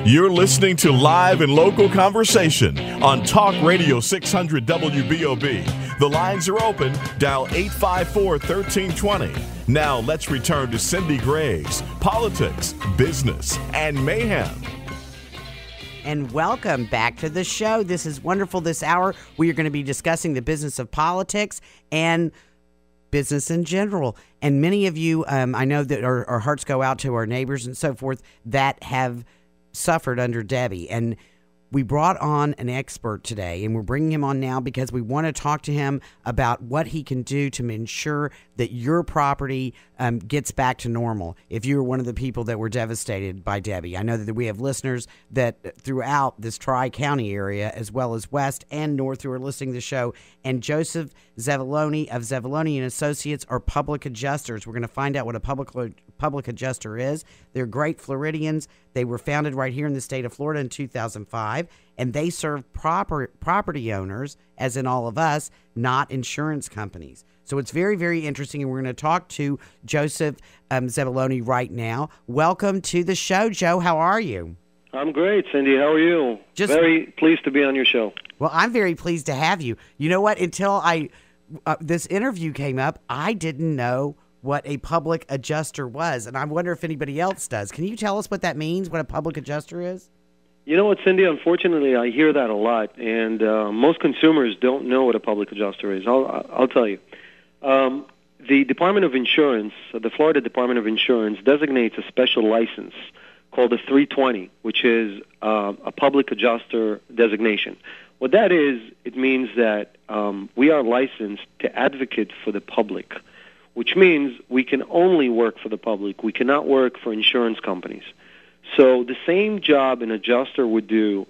You're listening to live and local conversation on Talk Radio 600 WBOB. The lines are open. Dial 854-1320. Now let's return to Cindy Gray's Politics, Business, and Mayhem. And welcome back to the show. This is wonderful. This hour, we are going to be discussing the business of politics and business in general. And many of you, I know that our hearts go out to our neighbors and so forth that have suffered under Debbie. And we brought on an expert today, and we're bringing him on now because we want to talk to him about what he can do to ensure that your property gets back to normal if you're one of the people that were devastated by Debbie. I know that we have listeners that throughout this Tri-County area, as well as West and North, who are listening to the show. And Joseph Zevuloni of Zevuloni Associates are public adjusters. We're going to find out what a public adjuster is. They're great Floridians. They were founded right here in the state of Florida in 2005, and they serve property owners, as in all of us, not insurance companies. So it's very, very interesting, and we're going to talk to Joseph Zevuloni right now. Welcome to the show, Joe. How are you? I'm great, Cindy. How are you? Very pleased to be on your show. Well, I'm very pleased to have you. You know what? Until this interview came up, I didn't know what a public adjuster was, and I wonder if anybody else does. Can you tell us what that means, what a public adjuster is? You know what, Cindy? Unfortunately, I hear that a lot, and most consumers don't know what a public adjuster is. I'll tell you. The Department of Insurance, the Florida Department of Insurance, designates a special license called a 320, which is a public adjuster designation. What that is, it means that we are licensed to advocate for the public, which means we can only work for the public. We cannot work for insurance companies. So the same job an adjuster would do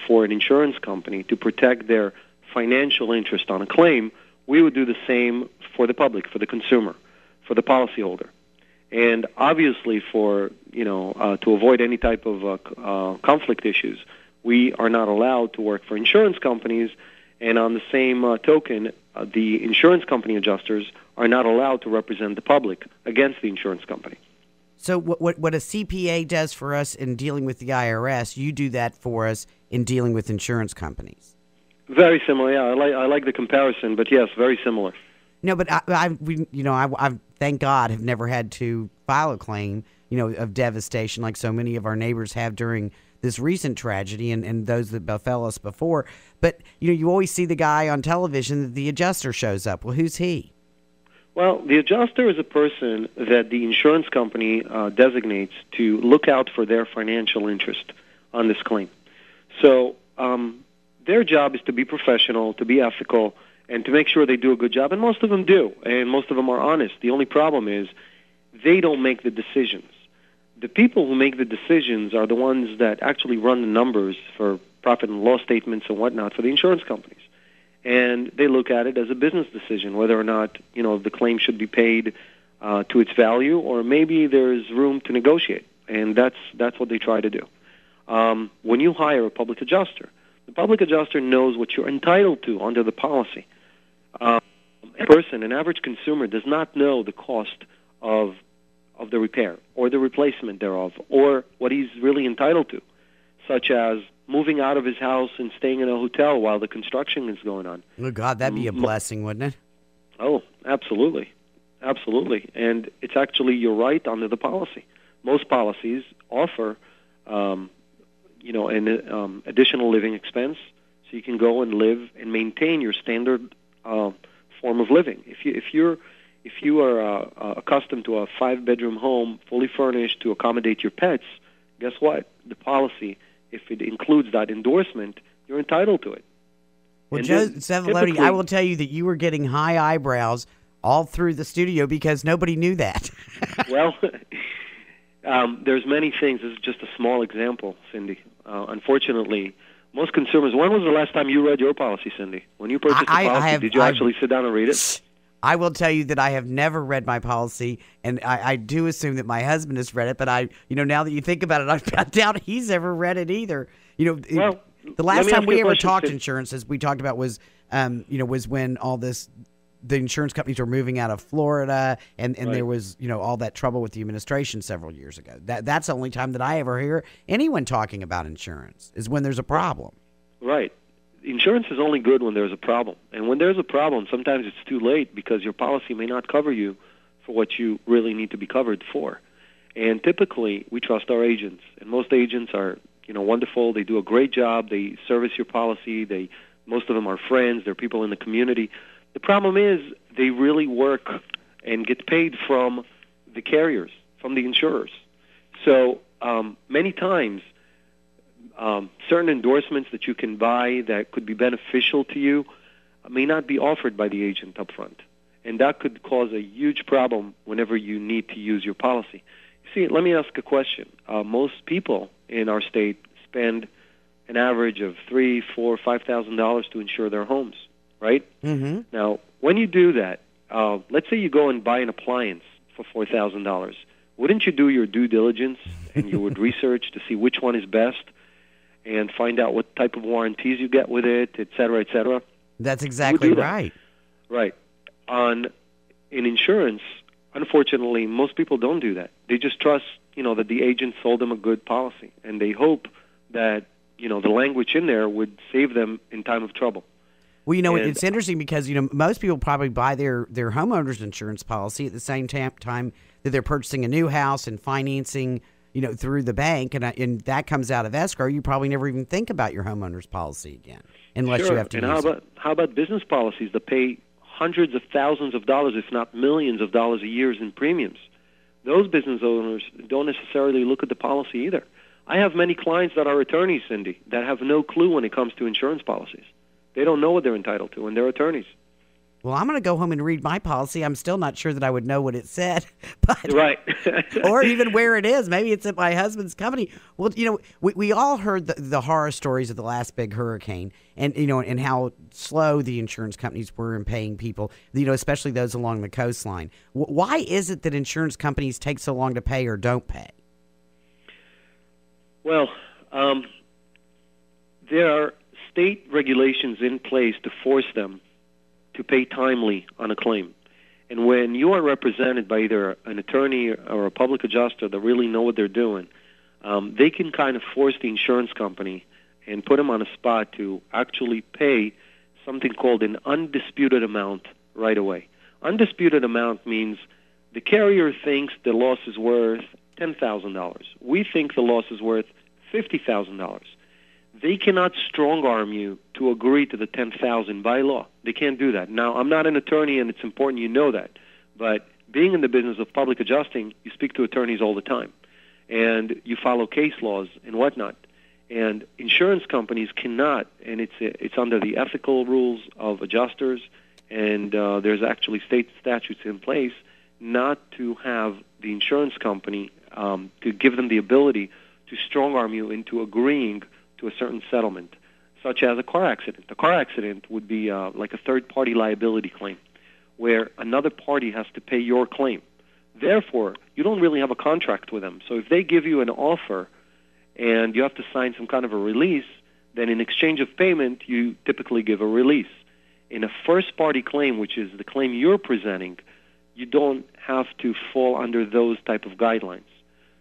for an insurance company to protect their financial interest on a claim, we would do the same for the public, for the consumer, for the policyholder. And obviously to avoid any type of conflict issues, we are not allowed to work for insurance companies, and on the same token, the insurance company adjusters are not allowed to represent the public against the insurance company. So what a CPA does for us in dealing with the IRS, you do that for us in dealing with insurance companies. Very similar, yeah. I like the comparison, but yes, very similar. No, but I thank God, have never had to file a claim, of devastation like so many of our neighbors have during this recent tragedy and those that befell us before. But, you always see the guy on television that the adjuster shows up. Well, who's he? Well, the adjuster is a person that the insurance company designates to look out for their financial interest on this claim. So their job is to be professional, to be ethical, and to make sure they do a good job. And most of them do, and most of them are honest. The only problem is they don't make the decisions. The people who make the decisions are the ones that actually run the numbers for profit and loss statements and whatnot for the insurance companies. And they look at it as a business decision, whether or not, the claim should be paid to its value, or maybe there's room to negotiate. And that's what they try to do. When you hire a public adjuster, the public adjuster knows what you're entitled to under the policy. An average consumer, does not know the cost of the repair or the replacement thereof, or what he's really entitled to, such as moving out of his house and staying in a hotel while the construction is going on. Oh, God, that'd be a blessing, wouldn't it? Oh, absolutely. Absolutely. And it's actually your right under the policy. Most policies offer, an additional living expense, so you can go and live and maintain your standard form of living. If you are accustomed to a 5-bedroom home, fully furnished to accommodate your pets, guess what? The policy, if it includes that endorsement, you're entitled to it. Well, Joe Zevuloni, I will tell you that you were getting high eyebrows all through the studio because nobody knew that. Well, there's many things. This is just a small example, Cindy. Unfortunately, most consumers, when was the last time you read your policy, Cindy? When you purchased a policy, did you actually sit down and read it? I will tell you that I have never read my policy, and I do assume that my husband has read it, but now that you think about it, I doubt he's ever read it either. The last time we ever talked insurance, as we talked about, was when all this the insurance companies were moving out of Florida, and Right. there was, all that trouble with the administration several years ago. That's the only time that I ever hear anyone talking about insurance is when there's a problem. Right. Insurance is only good when there's a problem. And when there's a problem, sometimes it's too late because your policy may not cover you for what you really need to be covered for. And typically, we trust our agents. And most agents are, wonderful. They do a great job. They service your policy. Most of them are friends. They're people in the community. The problem is they really work and get paid from the carriers, from the insurers. So many times, certain endorsements that you can buy that could be beneficial to you may not be offered by the agent up front. And that could cause a huge problem whenever you need to use your policy. See, let me ask a question. Most people in our state spend an average of $3,000, $4,000, $5,000 to insure their homes, right? Mm-hmm. Now, when you do that, let's say you go and buy an appliance for $4,000. Wouldn't you do your due diligence and you would research to see which one is best and find out what type of warranties you get with it, et cetera, et cetera? That's exactly right. Right. In insurance, unfortunately, most people don't do that. They just trust, that the agent sold them a good policy, and they hope that, the language in there would save them in time of trouble. Well, it's interesting because, most people probably buy their homeowner's insurance policy at the same time that they're purchasing a new house and financing, through the bank, and that comes out of escrow. You probably never even think about your homeowner's policy again unless you have to use it. How about business policies that pay hundreds of thousands of dollars, if not millions of dollars a year in premiums? Those business owners don't necessarily look at the policy either. I have many clients that are attorneys, Cindy, that have no clue when it comes to insurance policies. They don't know what they're entitled to, and they're attorneys. Well, I'm going to go home and read my policy. I'm still not sure that I would know what it said, but right, or even where it is. Maybe it's at my husband's company. Well, we all heard the horror stories of the last big hurricane, and and how slow the insurance companies were in paying people. Especially those along the coastline. Why is it that insurance companies take so long to pay or don't pay? Well, there are state regulations in place to force them to pay timely on a claim. And when you are represented by either an attorney or a public adjuster that really know what they're doing, they can kind of force the insurance company and put them on a spot to actually pay something called an undisputed amount right away. Undisputed amount means the carrier thinks the loss is worth $10,000. We think the loss is worth $50,000. They cannot strong-arm you to agree to the $10,000 by law. They can't do that. Now, I'm not an attorney, and it's important you know that. But being in the business of public adjusting, you speak to attorneys all the time, and you follow case laws and whatnot. And insurance companies cannot, and it's under the ethical rules of adjusters, and there's actually state statutes in place not to have the insurance company to give them the ability to strong-arm you into agreeing to a certain settlement, such as a car accident. A car accident would be like a third-party liability claim, where another party has to pay your claim. Therefore, you don't really have a contract with them. So if they give you an offer and you have to sign some kind of a release, then in exchange of payment, you typically give a release. In a first-party claim, which is the claim you're presenting, you don't have to fall under those type of guidelines.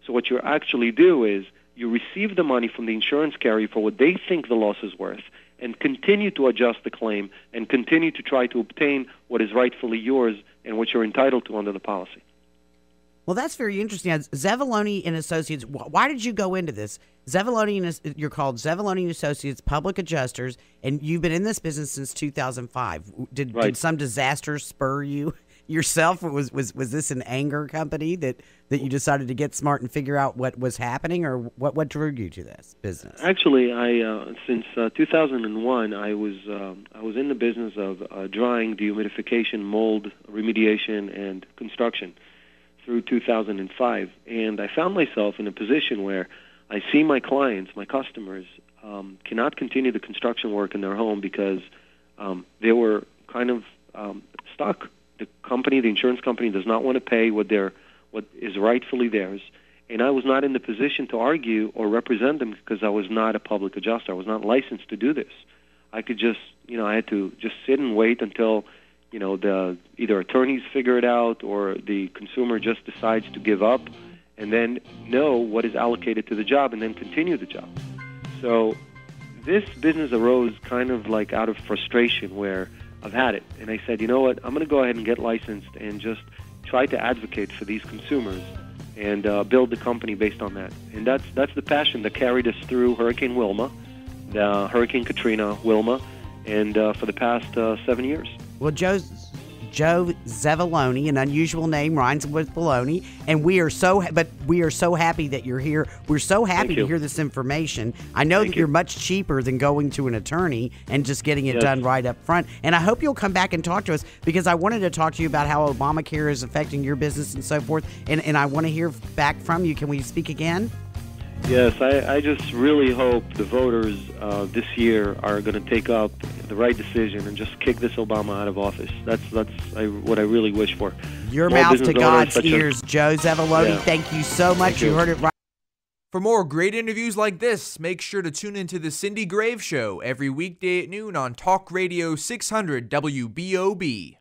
So what you actually do is you receive the money from the insurance carrier for what they think the loss is worth and continue to adjust the claim and continue to try to obtain what is rightfully yours and what you're entitled to under the policy. Well, that's very interesting. Zevuloni and Associates, why did you go into this? You're called Zevuloni and Associates Public Adjusters, and you've been in this business since 2005. Did some disaster spur you yourself? Was this an anger company that you decided to get smart and figure out what was happening, or what drew you to this business? Actually, since 2001, I was in the business of drying, dehumidification, mold remediation, and construction through 2005, and I found myself in a position where I see my clients, my customers, cannot continue the construction work in their home because they were kind of stuck. The insurance company does not want to pay what is rightfully theirs, and I was not in the position to argue or represent them because I was not a public adjuster. I was not licensed to do this. I could just, I had to just sit and wait until the either attorneys figure it out or the consumer just decides to give up and then know what is allocated to the job and then continue the job. So this business arose kind of like out of frustration where I've had it. And I said, you know what, I'm going to go ahead and get licensed and just try to advocate for these consumers and build the company based on that. And that's the passion that carried us through Hurricane Wilma, Hurricane Katrina, Wilma, and for the past 7 years. Well, Joe Zevuloni, an unusual name, rhymes with baloney, and we are so happy that you're here. We're so happy to hear this information. I know that you're much cheaper than going to an attorney and just getting it done right up front. And I hope you'll come back and talk to us because I wanted to talk to you about how Obamacare is affecting your business and so forth. And I want to hear back from you. Can we speak again? Yes, I just really hope the voters this year are going to take up the right decision and just kick this Obama out of office. That's what I really wish for. Your mouth to God's ears, Joe Zevuloni. Yeah. Thank you so much. You heard it right. For more great interviews like this, make sure to tune into the Cindy Graves Show every weekday at noon on Talk Radio 600 WBOB.